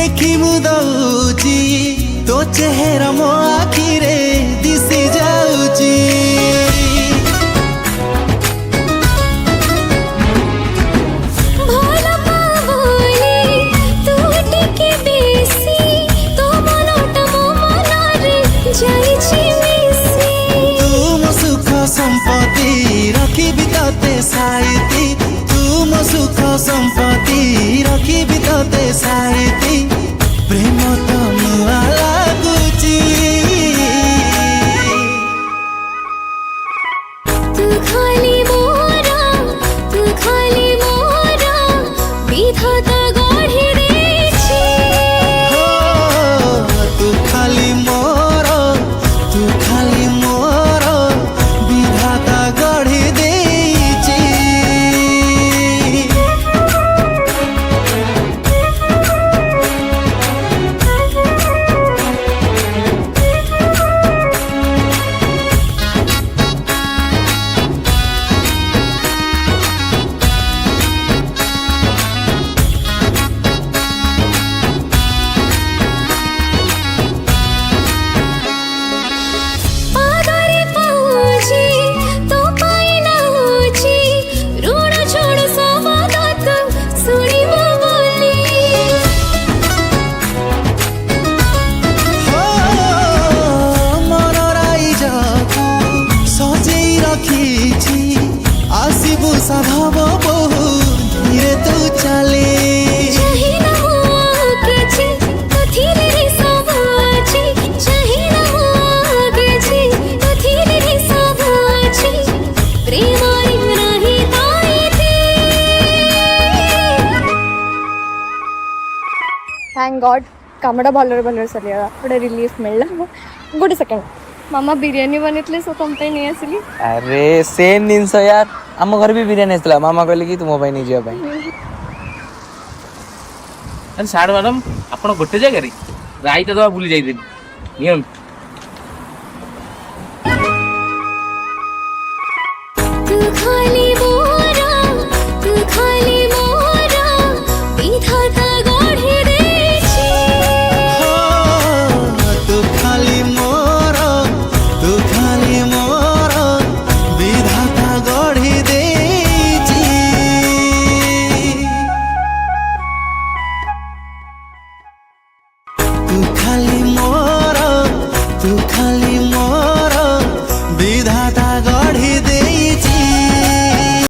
देखी मुदौची तो चेहरा मो आखिरे दिसी जाऊची संपत्ति रखी बिताते साइती तुम सुख संपत्ति रखी बिताते साइती प्रेम तम लागुची तू खाली मोरा विधाता गढ़ी देछि हो तू खाली मोर विधाता गढ़ी देछि पागरे पाऊची तो पाइना होची ऋण छोड़ सवादत सुनिबो बोली मन राइजकु सजेई रखिछि आसिबु साधव बहु धीरे तू चले चाहिना हो आगेछि कथिरे रे सब अछि चाहिना हो आगेछि कथिरे रे सब अछि प्रेम रही ताईते थैंक गॉड कामड़ा भलरे सरिया गोटे रिलीफ मिलला गोटे सेकंड मामा बिरयानी बनेतले सो तुम पे नहीं आसिली अरे सेम जिनस यार आम घर भी बिरियानी आसला मामा कहले कि तुम नहीं जीवा पाई अरे साड़ मैडम आप गोटे जगह राईटा दवा भूली जाइए नियम